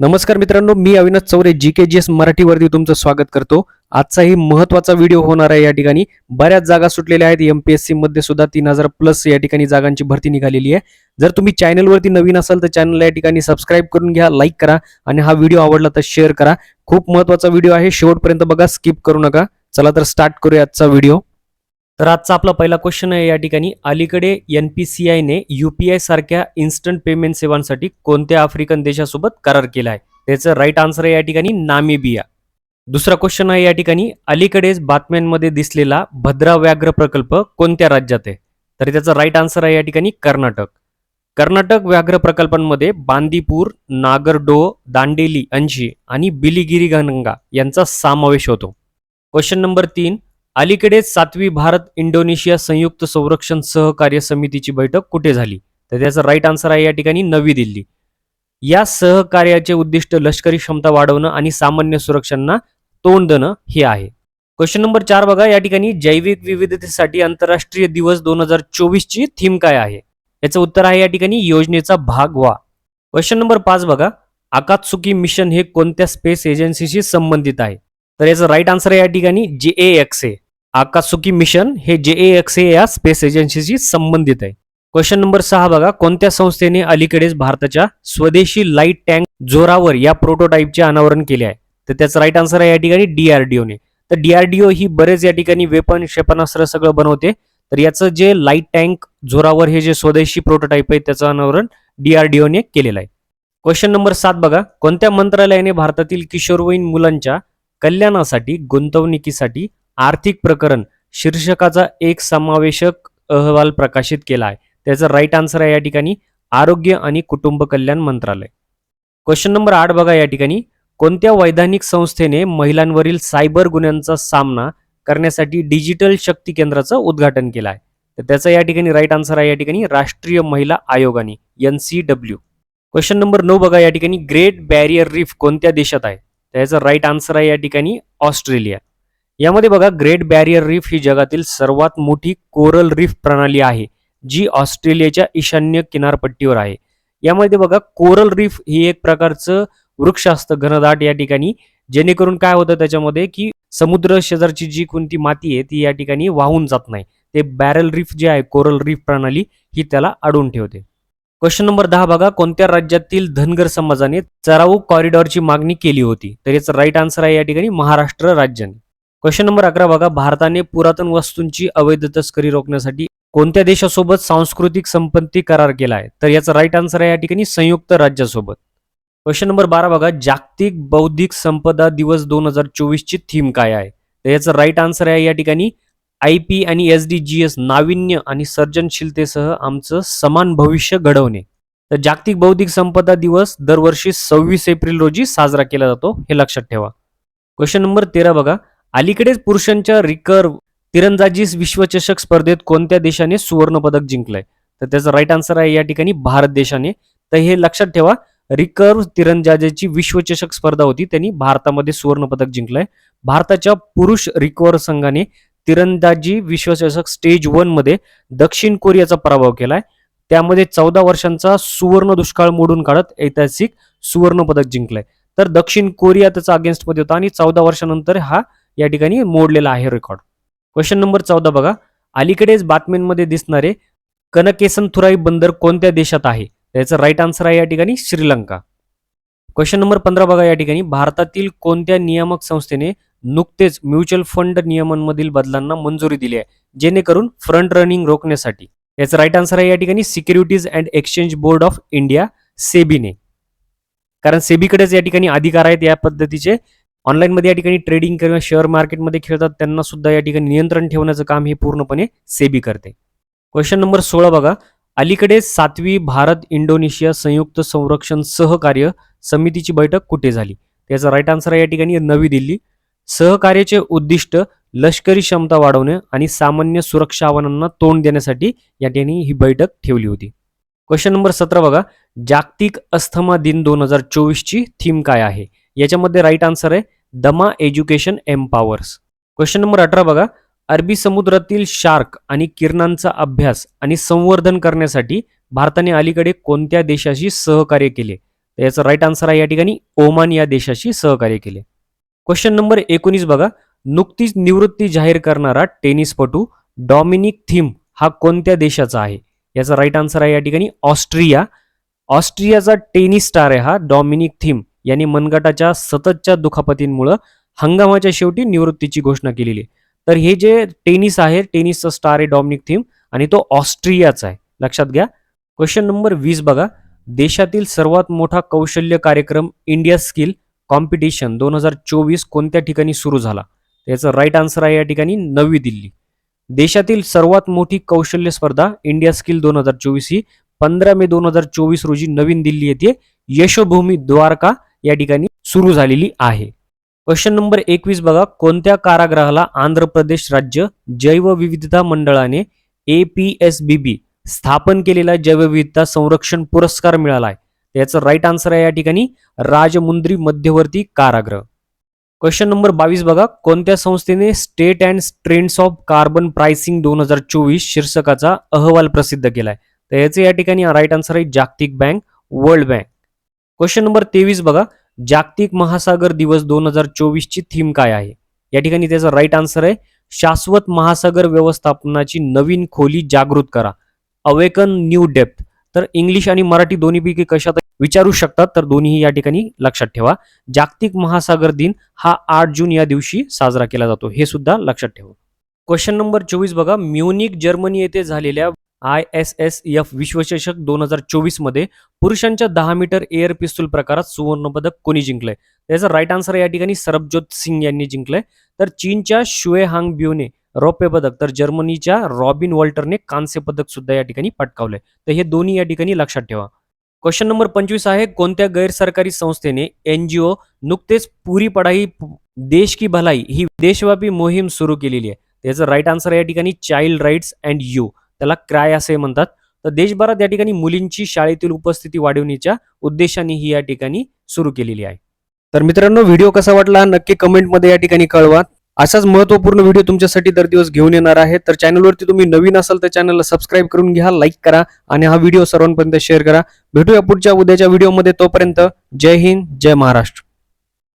नमस्कार मित्रांनो, मी अविनाश चौरे GKGS मराठीवरती तुमचं स्वागत करतो. आजचाही महत्त्वाचा व्हिडिओ होणार आहे. या ठिकाणी बऱ्याच जागा सुटलेल्या आहेत. MPSC मध्ये सुद्धा 3000 प्लस या ठिकाणी जागांची भरती निघालेली आहे. जर तुम्ही चॅनलवरती नवीन असाल तर चॅनलला या ठिकाणी सबस्क्राईब करून घ्या, लाईक करा आणि हा व्हिडिओ आवडला तर शेअर करा. खूप महत्त्वाचा व्हिडिओ आहे, शेवटपर्यंत बघा, स्किप करू नका. चला तर स्टार्ट करूया आजचा व्हिडिओ. तर आजचा आपला पहिला क्वेश्चन आहे या ठिकाणी, अलीकडे NPCI ने UPI सारख्या इन्स्टंट पेमेंट सेवांसाठी कोणत्या आफ्रिकन देशासोबत करार केला आहे? त्याचं राईट आन्सर आहे या ठिकाणी नामिबिया. दुसरा क्वेश्चन आहे या ठिकाणी, अलीकडेच बातम्यांमध्ये दिसलेला भद्रा व्याघ्र प्रकल्प कोणत्या राज्यात आहे? तर त्याचं राईट आन्सर आहे या ठिकाणी कर्नाटक. कर्नाटक व्याघ्र प्रकल्पांमध्ये बांदीपूर, नागरडोह, दांडेली, अंशी आणि बिलिगिरी गंगा यांचा समावेश होतो. क्वेश्चन नंबर 3, अलीकडेच 7वी भारत इंडोनेशिया संयुक्त संरक्षण सहकार्य समितीची बैठक कुठे झाली? तर त्याचं राईट आन्सर आहे या ठिकाणी नवी दिल्ली. या सहकार्याचे उद्दिष्ट लष्करी क्षमता वाढवणं आणि सामान्य सुरक्षांना तोंड देणं हे आहे. क्वेश्चन नंबर 4 बघा, या ठिकाणी जैविक विविधतेसाठी आंतरराष्ट्रीय दिवस 2024 ची थीम काय आहे? याचं उत्तर आहे या ठिकाणी योजनेचा भाग व्हा. क्वेश्चन नंबर 5 बघा, आकात्सुकी मिशन हे कोणत्या स्पेस एजन्सीशी संबंधित आहे? तर याचं राईट आन्सर आहे या ठिकाणी JAXA. आकात्सुकी मिशन हे JAXA या स्पेस एजन्सीशी संबंधित आहे. क्वेश्चन नंबर 6 बघा, कोणत्या संस्थेने अलीकडेच भारताच्या स्वदेशी लाईट टँक जोरावर या प्रोटोटाईपचे अनावरण केले आहे? तर त्याचं राईट आन्सर आहे या ठिकाणी DRDO ने. तर DRDO ही बरेच या ठिकाणी वेपन, क्षेपणास्त्र सगळं बनवते. तर याचं जे लाईट टँक जोरावर हे जे स्वदेशी प्रोटोटाईप आहे त्याचं अनावरण DRDO ने केलेलं आहे. क्वेश्चन नंबर 7 बघा, कोणत्या मंत्रालयाने भारतातील किशोरवयीन मुलांच्या कल्याणासाठी गुंतवणुकीसाठी आर्थिक प्रकरण शीर्षकाचा एक समावेशक अहवाल प्रकाशित केला आहे? त्याचं राईट आन्सर आहे या ठिकाणी आरोग्य आणि कुटुंब कल्याण मंत्रालय. क्वेश्चन नंबर 8 बघा, या ठिकाणी कोणत्या वैधानिक संस्थेने महिलांवरील सायबर गुन्ह्यांचा सामना करण्यासाठी डिजिटल शक्ती केंद्राचं उद्घाटन केलं आहे? तर त्याचा या ठिकाणी राईट आन्सर आहे या ठिकाणी राष्ट्रीय महिला आयोगाने, NCW. क्वेश्चन नंबर 9 बघा, या ठिकाणी ग्रेट बॅरियर रीफ कोणत्या देशात आहे? त्याचं राईट आन्सर आहे या ठिकाणी ऑस्ट्रेलिया. यामध्ये बघा, ग्रेट बॅरियर रीफ ही जगातील सर्वात मोठी कोरल रीफ प्रणाली आहे जी ऑस्ट्रेलियाच्या ईशान्य किनारपट्टीवर आहे. यामध्ये बघा, कोरल रीफ ही एक प्रकारचं वृक्ष असतं घनदाट या ठिकाणी, जेणेकरून काय होतं त्याच्यामध्ये की समुद्र शेजारची जी कोणती माती आहे ती या ठिकाणी वाहून जात नाही. ते बॅरल रीफ जे आहे, कोरल रीफ प्रणाली ही त्याला अडवून ठेवते. क्वेश्चन नंबर 10 बघा, कोणत्या राज्यातील धनगर समाजाने चराऊ कॉरिडॉरची मागणी केली होती? तर याचं राईट आन्सर आहे या ठिकाणी महाराष्ट्र राज्याने. क्वेश्चन नंबर 11 बघा, भारताने पुरातन वस्तूंची अवैध तस्करी रोखण्यासाठी कोणत्या देशासोबत सांस्कृतिक संपत्ती करार केला आहे? तर याचं राईट आन्सर आहे या ठिकाणी संयुक्त राज्यासोबत. क्वेश्चन नंबर 12 बघा, जागतिक बौद्धिक संपदा दिवस 2024 ची थीम काय आहे? तर याचं राईट आन्सर आहे या ठिकाणी IP आणि SDGs, नाविन्य आणि सर्जनशीलतेसह आमचं समान भविष्य घडवणे. तर जागतिक बौद्धिक संपदा दिवस दरवर्षी 26 एप्रिल रोजी साजरा केला जातो, हे लक्षात ठेवा. क्वेश्चन नंबर 13 बघा, अलीकडेच पुरुषांच्या रिकर्व तिरंदाजी विश्वचषक स्पर्धेत कोणत्या देशाने सुवर्ण पदक जिंकलंय? तर त्याचं राईट आन्सर आहे या ठिकाणी भारत देशाने. तर हे लक्षात ठेवा, रिकर्व तिरंदाजीची विश्वचषक स्पर्धा होती, त्यांनी भारतामध्ये सुवर्ण पदक जिंकलंय. भारताच्या पुरुष रिकर्व संघाने तिरंदाजी विश्वचषक स्टेज 1 मध्ये दक्षिण कोरियाचा पराभव केलाय. त्यामध्ये 14 वर्षांचा सुवर्ण दुष्काळ मोडून काढत ऐतिहासिक सुवर्ण पदक जिंकलंय. तर दक्षिण कोरिया त्याचा अगेन्स्ट मध्ये होता आणि 14 वर्षानंतर हा या ठिकाणी मोडलेला आहे रेकॉर्ड. क्वेश्चन नंबर 14 बघा, अलीकडेच बातम्यांमध्ये दिसणारे कनकेसनथुराई बंदर कोणत्या देशात आहे? त्याचं राईट आन्सर आहे या ठिकाणी श्रीलंका. क्वेश्चन नंबर 15 बघा, या ठिकाणी भारतातील कोणत्या नियामक संस्थेने नुकतेच म्युच्युअल फंड नियमांमधील बदलांना मंजुरी दिली आहे जेणेकरून फ्रंट रनिंग रोखण्यासाठी? याचं राईट आन्सर आहे या ठिकाणी securities and exchange board of India, सेबीने. कारण सेबीकडेच या ठिकाणी अधिकार आहेत या पद्धतीचे. ऑनलाईन मध्ये या ठिकाणी ट्रेडिंग किंवा शेअर मार्केटमध्ये खेळतात त्यांना सुद्धा या ठिकाणी नियंत्रण ठेवण्याचं काम हे पूर्णपणे सेबी करते. क्वेश्चन नंबर 16 बघा, अलीकडेच 7वी भारत इंडोनेशिया संयुक्त संरक्षण सहकार्य समितीची बैठक कुठे झाली? त्याचा राईट आन्सर आहे या ठिकाणी नवी दिल्ली. सहकार्याचे उद्दिष्ट लष्करी क्षमता वाढवणे आणि सामान्य सुरक्षा आव्हानांना तोंड देण्यासाठी या ठिकाणी ही बैठक ठेवली होती. क्वेश्चन नंबर 17 बघा, जागतिक अस्थमा दिन 2024 ची थीम काय आहे? याच्यामध्ये राईट आन्सर आहे दमा एज्युकेशन एम्पावर्स. क्वेश्चन नंबर 18 बघा, अरबी समुद्रातील शार्क आणि किरणांचा अभ्यास आणि संवर्धन करण्यासाठी भारताने अलीकडे कोणत्या देशाशी सहकार्य केले? तर याचं राईट आन्सर आहे या ठिकाणी ओमान या देशाशी सहकार्य केले. क्वेश्चन नंबर 19 बघा. नुकतीच निवृत्ती जाहीर करणारा टेनिसपटू डॉमिनिक थीम हा कोणत्या देशाचा आहे? याचा राईट आन्सर आहे या ठिकाणी ऑस्ट्रिया. ऑस्ट्रियाचा टेनिस स्टार आहे हा डॉमिनिक थीम यांनी मनगटाच्या सततच्या दुखापतींमुळे हंगामाच्या शेवटी निवृत्तीची घोषणा केलेली आहे. तर हे जे टेनिस आहे, टेनिसचा स्टार आहे डॉमिनिक थीम आणि तो ऑस्ट्रियाचा आहे, लक्षात घ्या. क्वेश्चन नंबर 20 बघा. देशातील सर्वात मोठा कौशल्य कार्यक्रम इंडिया स्किल कॉम्पिटिशन 2024 कोणत्या ठिकाणी सुरू झाला? त्याचं राईट आन्सर आहे या ठिकाणी नवी दिल्ली. देशातील सर्वात मोठी कौशल्य स्पर्धा इंडिया स्किल 2024 ही 15 मे 2024 रोजी नवीन दिल्ली येथे यशोभूमी द्वारका या ठिकाणी सुरू झालेली आहे. क्वेश्चन नंबर 21 बघा. कोणत्या कारागृहाला आंध्र प्रदेश राज्य जैवविविधता मंडळाने APSBB स्थापन केलेला जैवविविधता संरक्षण पुरस्कार मिळाला आहे? याचं राईट आन्सर आहे या ठिकाणी राजमुंद्री मध्यवर्ती कारागृह. क्वेश्चन नंबर 22 बघा. कोणत्या संस्थेने state and trends of carbon pricing 2024 शीर्षकाचा अहवाल प्रसिद्ध केलाय? तर याचे या ठिकाणी राईट आन्सर आहे जागतिक bank, world bank. Question number 23 बघा. जागतिक महासागर दिवस 2024 ची थीम काय आहे? या ठिकाणी त्याचा राईट आन्सर आहे शाश्वत महासागर व्यवस्थापनाची नवीन खोली जागृत करा, अवेकन न्यू डेप्थ. तर इंग्लिश आणि मराठी दोन्हीपैकी कशात विचारू शकतात, तर दोन्ही या ठिकाणी लक्षात ठेवा. जागतिक महासागर दिन हा 8 जून या दिवशी साजरा केला जातो, हे सुद्धा लक्षात ठेवा. क्वेश्चन नंबर 24 बघा. म्युनिक जर्मनी येथे झालेल्या ISSF विश्वचषक 2024 मध्ये पुरुषांच्या 10 मीटर एअर पिस्तूल प्रकारात सुवर्णपदक कोणी जिंकलंय? त्याचा राईट आन्सर या ठिकाणी सरबजोत सिंग यांनी जिंकलंय. तर चीनच्या शुए हांग ब्यूने रौप्य पदक, तर जर्मनीच्या रॉबिन वॉल्टरने कांस्य पदक सुद्धा या ठिकाणी पटकावलंय. तर हे दोन्ही या ठिकाणी लक्षात ठेवा. क्वेश्चन नंबर 25 आहे. कोणत्या गैरसरकारी संस्थेने NGO नुकतेच पुरी पढाई देश की भलाई ही देशव्यापी मोहीम सुरू केलेली आहे? त्याचं राईट आन्सर या ठिकाणी चाइल्ड राईट्स अँड यू, त्याला क्राय असे म्हणतात. तर देशभरात या ठिकाणी मुलींची शाळेतील उपस्थिती वाढवण्याच्या उद्देशाने ही या ठिकाणी सुरू केलेली आहे. तर मित्रांनो, व्हिडिओ कसा वाटला नक्की कमेंटमध्ये या ठिकाणी कळवा. असाच महत्त्वपूर्ण व्हिडिओ तुमच्यासाठी दर दिवस घेऊन येणार आहे. तर चॅनलवरती तुम्ही नवीन असाल तर चॅनलला सबस्क्राईब करून घ्या, लाईक करा आणि हा व्हिडिओ सर्वांपर्यंत शेअर करा. भेटूया पुढच्या उद्याच्या व्हिडिओमध्ये. तोपर्यंत जय हिंद, जय महाराष्ट्र.